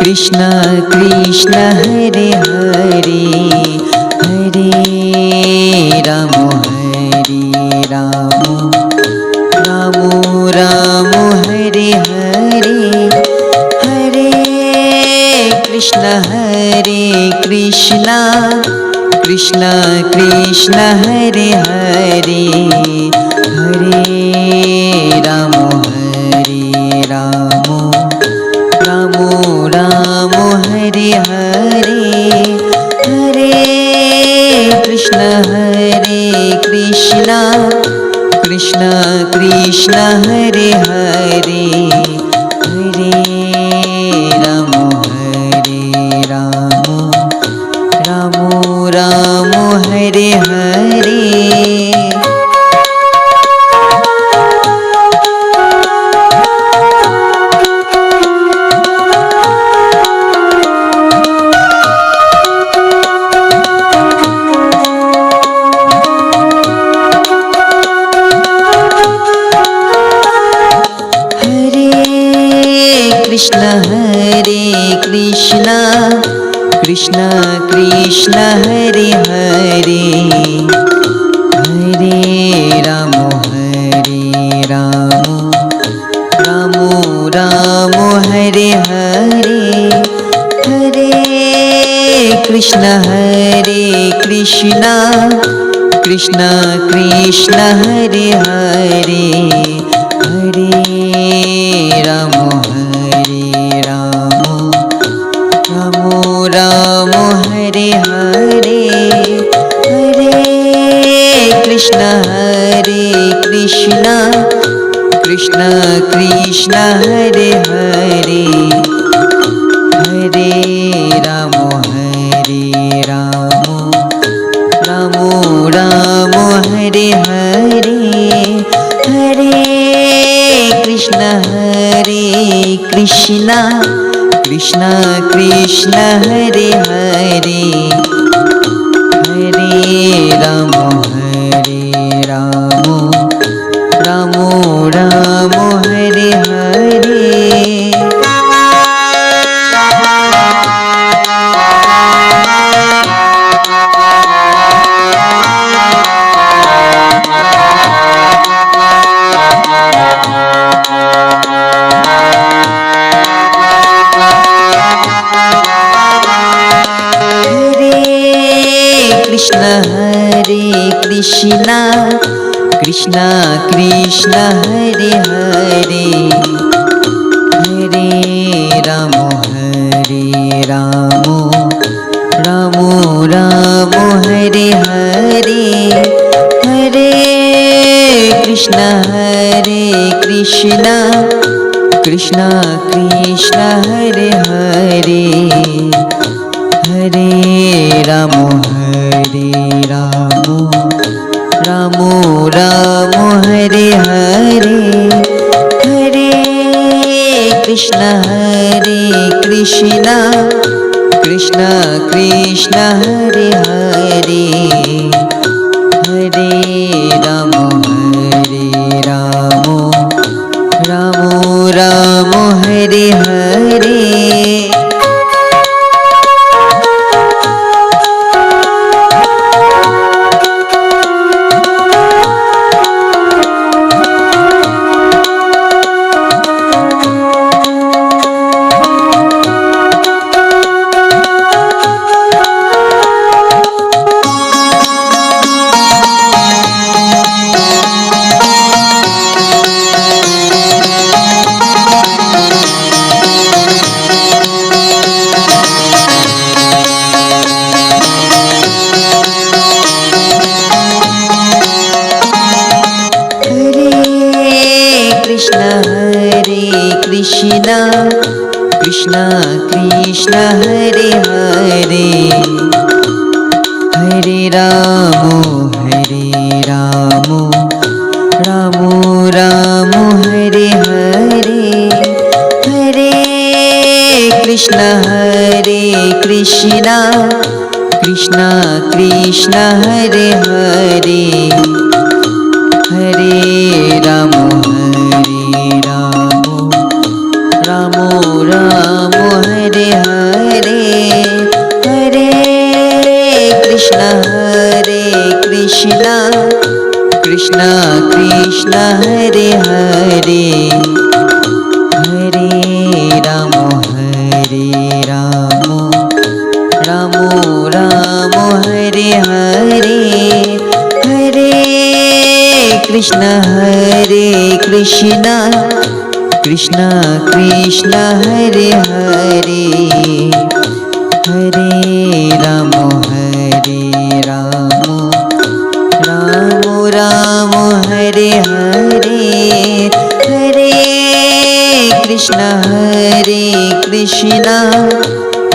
Krishna Krishna Hare Hare Hare Ram Ram Ram Hare Hare Hare Krishna Krishna Krishna Hare Hare Hare Ram Ram Ram Hare Hare Hare Krishna Krishna Krishna Hare Hare Hare Ram Ram Ram Hare Hare Krishna Krishna Krishna Hare Hare Hare Ram Ram Ram Hare Hare Hare Krishna Krishna Krishna Hare Hare Hare Ram Ram Hare Hare Hare Krishna Krishna Krishna Hare Hare Hare Ram Ram Hare Hare Hare Krishna Krishna Krishna Hare Hare Hare Ram Ram Hare Hare Krishna Krishna Krishna Hare Hare Hare Ram Ram Hare Hare Hare Krishna Krishna Krishna Hare Hare Hare Ram Ram Hare Hare Hare Krishna Krishna Krishna Hare Hare Hare Ram Ram Hare Hare Krishna Krishna Hare Hare Hare Ram Hare Ram Ram Ram Hare Hare Hare Krishna Krishna Krishna Hare Hare Hare Ram Ram Ram Hare Hare Hare Krishna Krishna Krishna Hare Hare Hare Ram Ram Ram Hare Hare Hare Krishna Krishna Krishna Hare Hare Hare Ram Ram Ram Hare Hare Hare Krishna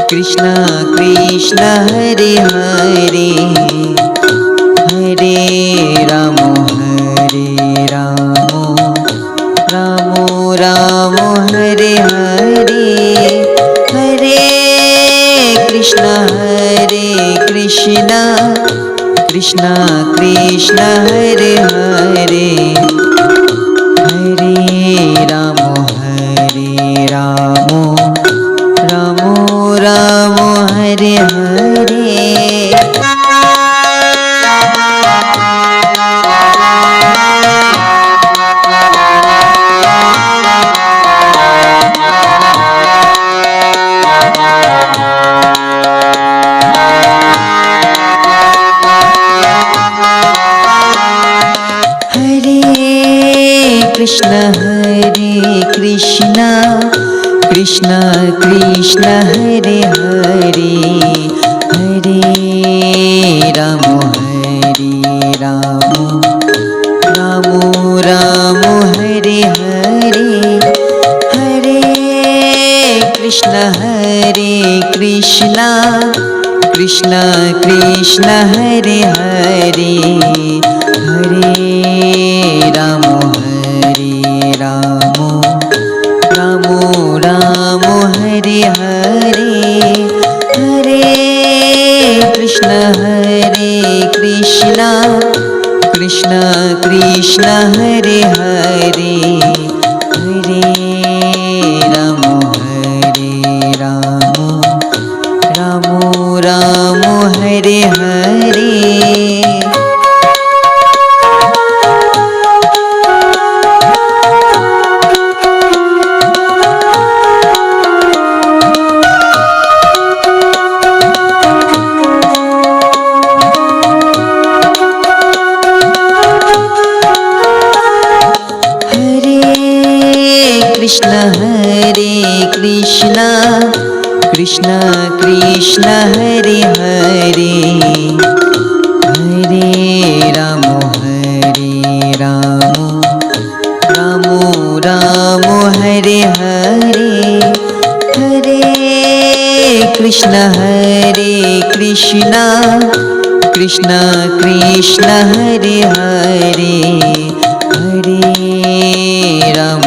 Krishna Krishna Hare Hare Hare Ram Ram Ram Hare Hare Hare Krishna Krishna Krishna Hare Hare Hare Ram Ram Ram Hare Hare Krishna Krishna Krishna Hare Hare Hare Ram Ram Ram Hare Hare Hare Krishna Krishna Krishna Hare Hare Hare Ram Ram Ram Hare Hare Hare Krishna Krishna Krishna Hare Hare Hare Ram Ram Ram Hare Hare Krishna Krishna Krishna Hare Hare Hare Ram Ram Ram Hare Hare Hare Krishna Krishna Krishna Hare Hare Hare Ram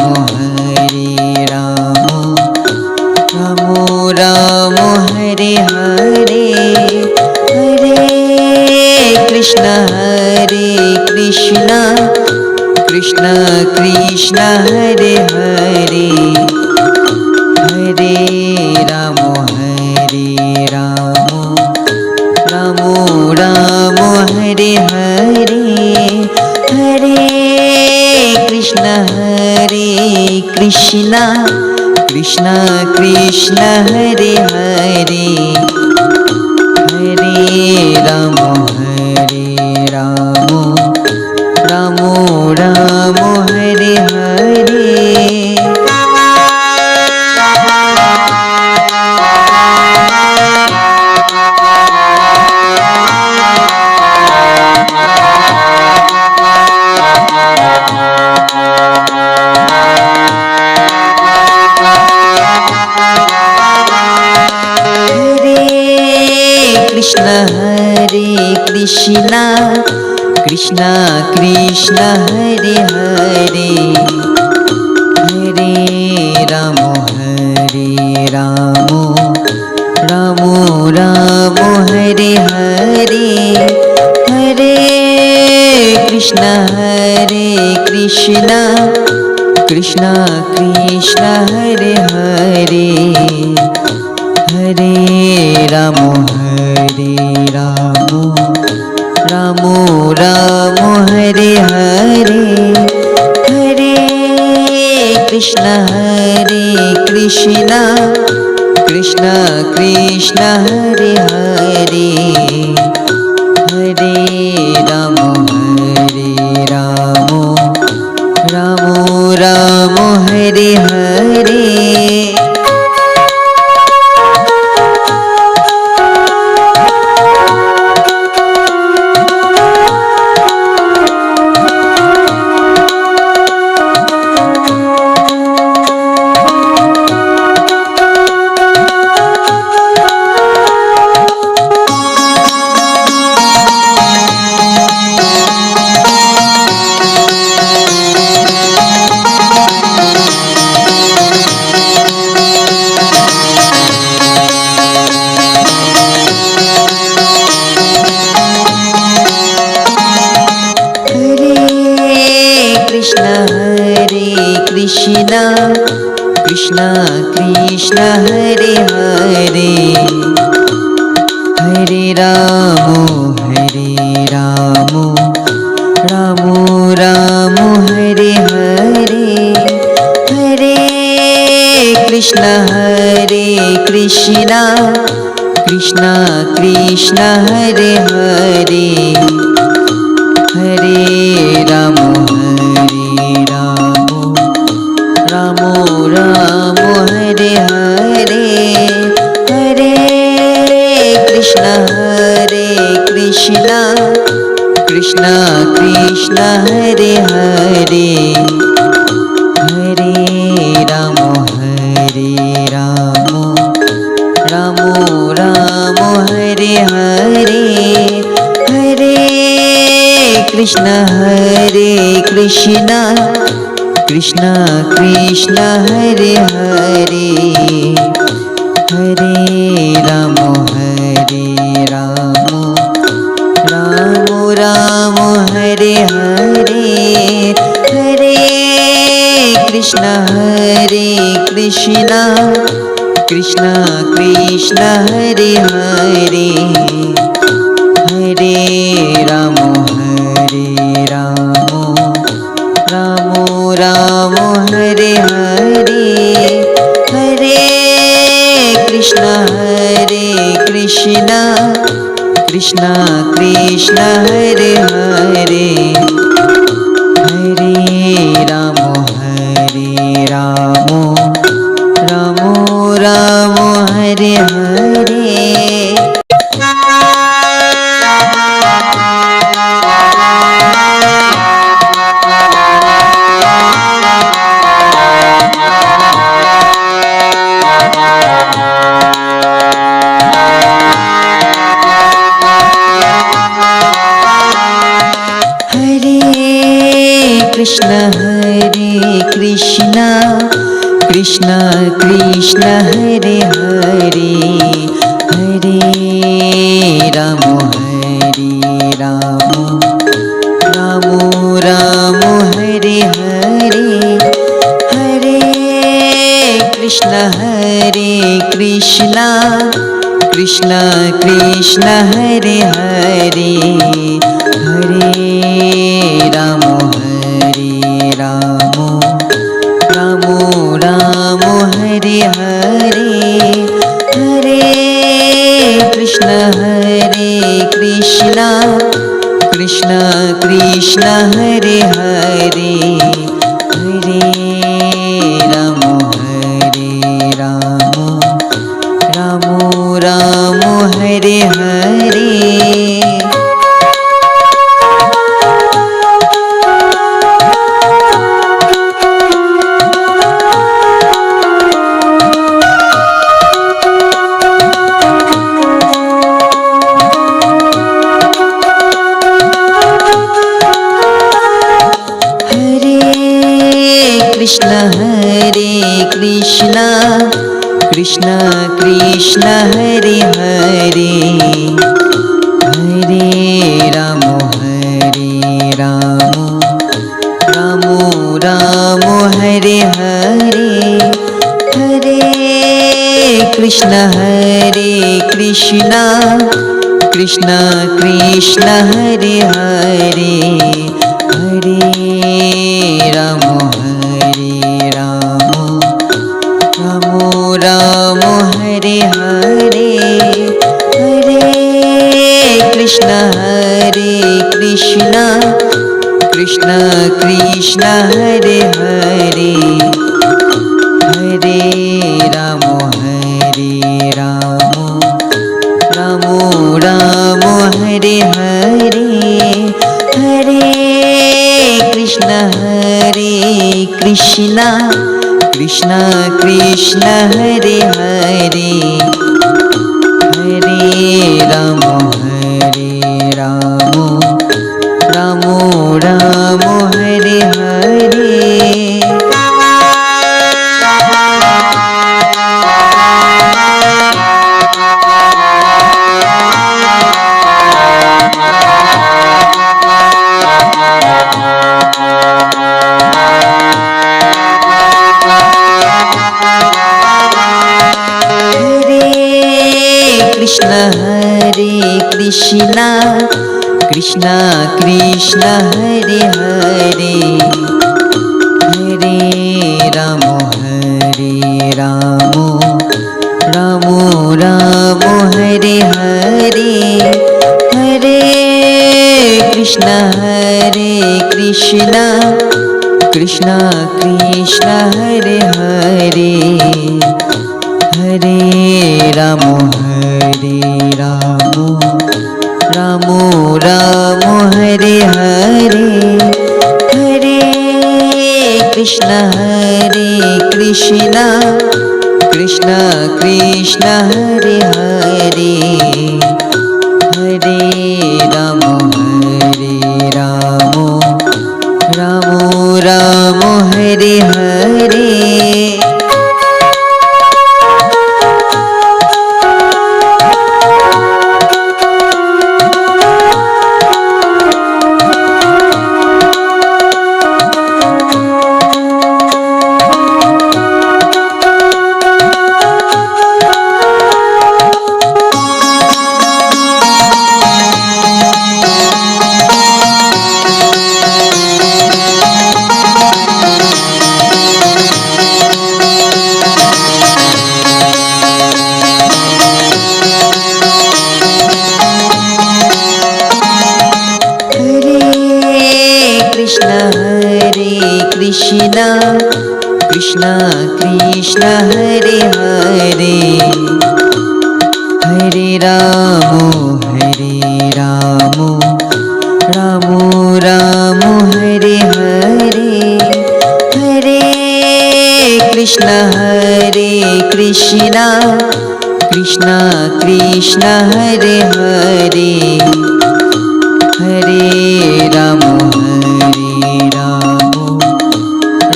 Ram Hare Hare Hare Krishna Krishna Krishna Hare Hare Hare Ram Ram Ram Hare Hare Hare Krishna Krishna Krishna Hare Hare Hare Ram Ram Ram Hare Hare Krishna Krishna Krishna Hare Hare Hare Ram Ram Ram Hare Hare Hare Krishna Krishna Krishna Hare Hare Hare Ram Ram Ram Hare Hare Hare Krishna Krishna Krishna Hare Hare Hare Ram Ram Ram Hare Hare Krishna Krishna Hare Hare Hare Ram Ram Ram Hare Hare Hare Krishna Krishna Krishna Hare Hare Hare Ram Ram Ram Hare Hare Hare Krishna Krishna Krishna Hare Hare Hare Ram Ram Ram Hare Hare Hare Krishna Krishna Krishna Hare Hare Hare Ram Ram Hare Hare Hare Krishna Krishna Hare Hare Hare Ram Ram Hare Hare Hare Krishna Krishna Hare Hare Hare Ram Ram Hare Hare Krishna Krishna Hare Hare Hare Ram Ram Hare Hare Hare Krishna Krishna Hare Hare Hare Ram Ram Hare Hare Hare Krishna Krishna Hare Hare Hare Ram Ram Hare Hare Krishna Krishna Hare Hare Hare Ram Ram Ram Hare Hare Hare Krishna Krishna Krishna Krishna Hare Hare Hare Ram Ram Hare Hare Hare Krishna Krishna Krishna Krishna Hare Hare Hare Ram Ram Ram Hare Hare Hare Krishna Krishna Krishna Krishna Hare Hare Hare Ram Ram Ram Hare Hare Krishna Krishna Krishna Hare Hare Hare Ram Ram Ram Hare Hare Hare Krishna Krishna Krishna Krishna Hare Hare Hare Ram Ram Ram Hare Hare Hare Krishna Krishna Krishna Krishna Hare Hare Hare Ram Ram Ram Hare Hare Krishna Krishna Krishna Hare Hare Hare Ram Ram Ram Hare Hare Hare Krishna Krishna Krishna Krishna Hare Hare Hare Ram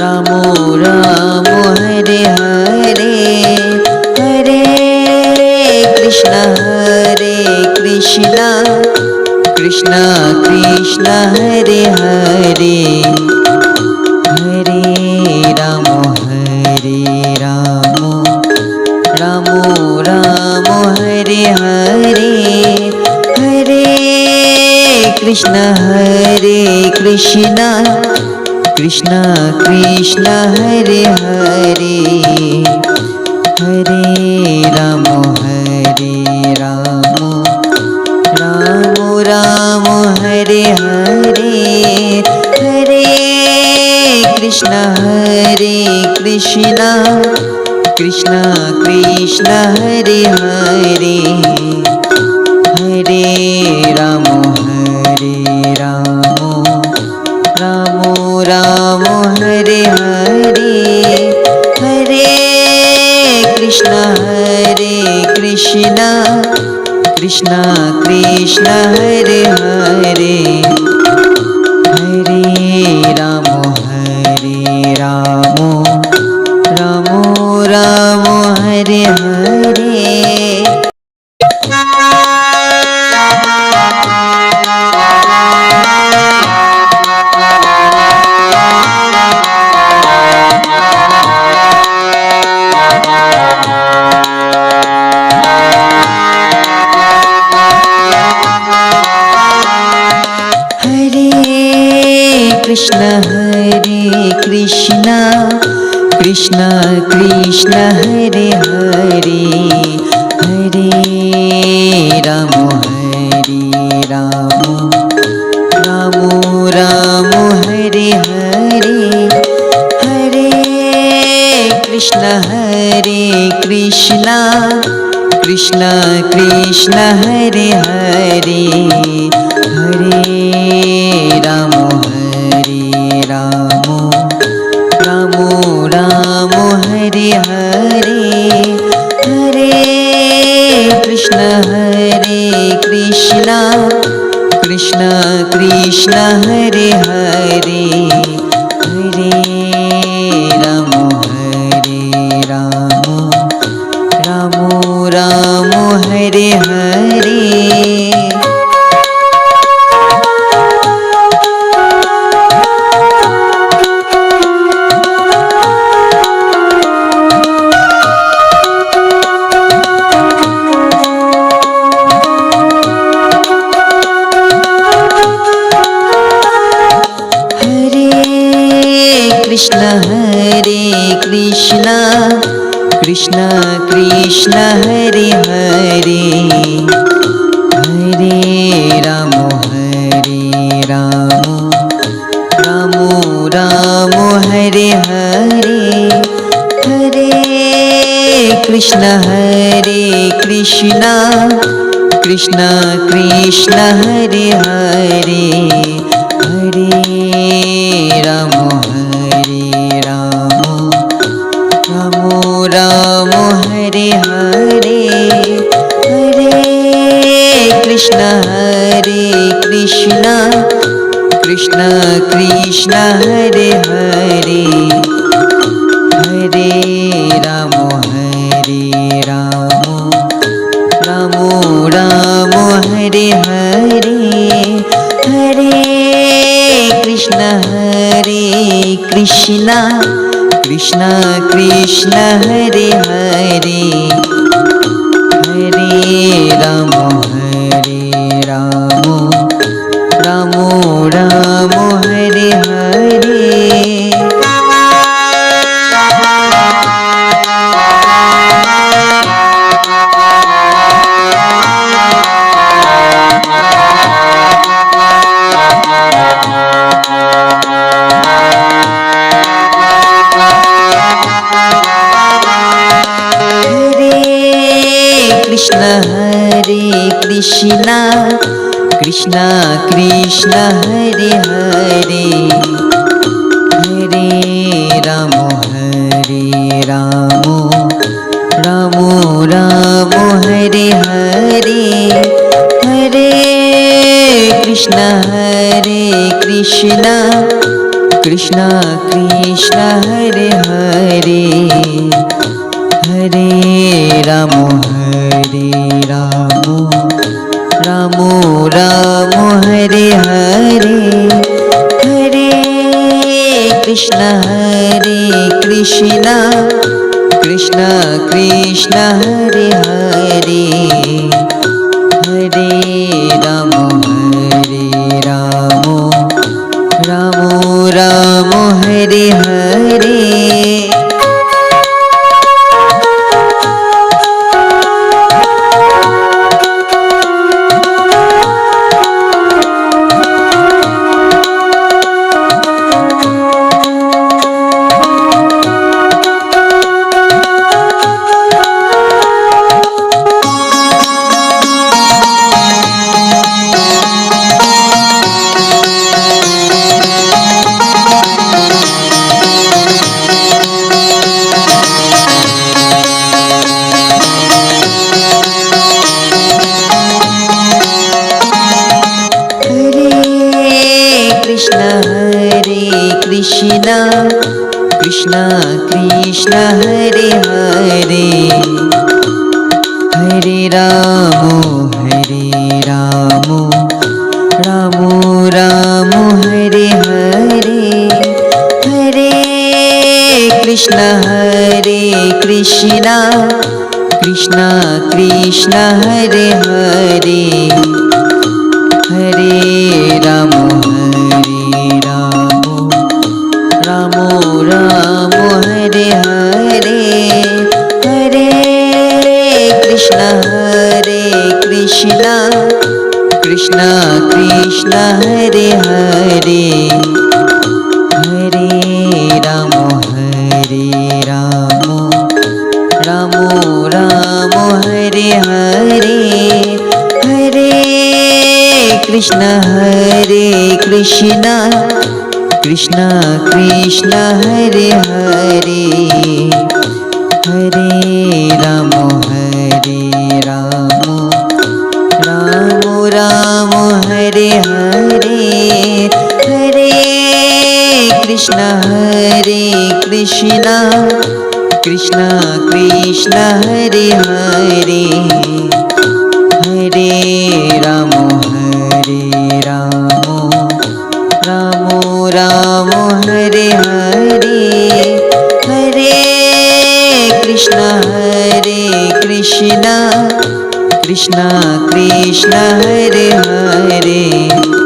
Ram Ram Hare Hare Hare Krishna Krishna Krishna Krishna Hare Hare Hare Ram Ram Ram Hare Hare Hare Krishna Krishna Krishna Krishna Hare Hare Hare Ram Ram Ram Hare Hare Hare Krishna Krishna Krishna Krishna Hare Hare Hare Ram Ram Hare Hare Hare Krishna Krishna Krishna Krishna Hare Hare Hare Ram Ram Ram Hare Hare Krishna Krishna Krishna Hare Hare Hare Ram Ram Ram Hare Hare Hare Krishna Krishna Krishna Hare Hare Hare Ram Ram Ram Hare Hare Hare Krishna Krishna Krishna Hare Hare Hare Ram Ram Ram Hare Hare Krishna Krishna Krishna Hare Hare Hare Ram Ram Ram Hare Hare Hare Krishna Krishna Krishna Hare Hare Hare Ram Ram Hare Hare Hare Krishna Krishna Krishna Hare Hare Hare Ram Ram Hare Hare Hare Krishna Krishna Krishna Hare Hare Hare Ram Ram Hare Hare Krishna Krishna Krishna Hare Hare Hare Ram Ram Hare Hare Hare Krishna Krishna Krishna Hare Hare Hare Ram Ram Hare Hare Hare Krishna Krishna Krishna Hare Hare Hare Ram Ram Hare Hare Krishna Krishna Hare Hare Hare Ram Ram Hare Hare Hare Krishna Krishna Hare Hare Hare Ram Krishna Hare Hare Hare Ram Ram Ram Hare Hare Hare Krishna Krishna Krishna Hare Hare Hare Ram Ram Ram Hare Hare Hare Krishna Krishna Krishna Hare Hare Hare Ram Ram Ram Hare Hare Hare Krishna Krishna Krishna Hare Hare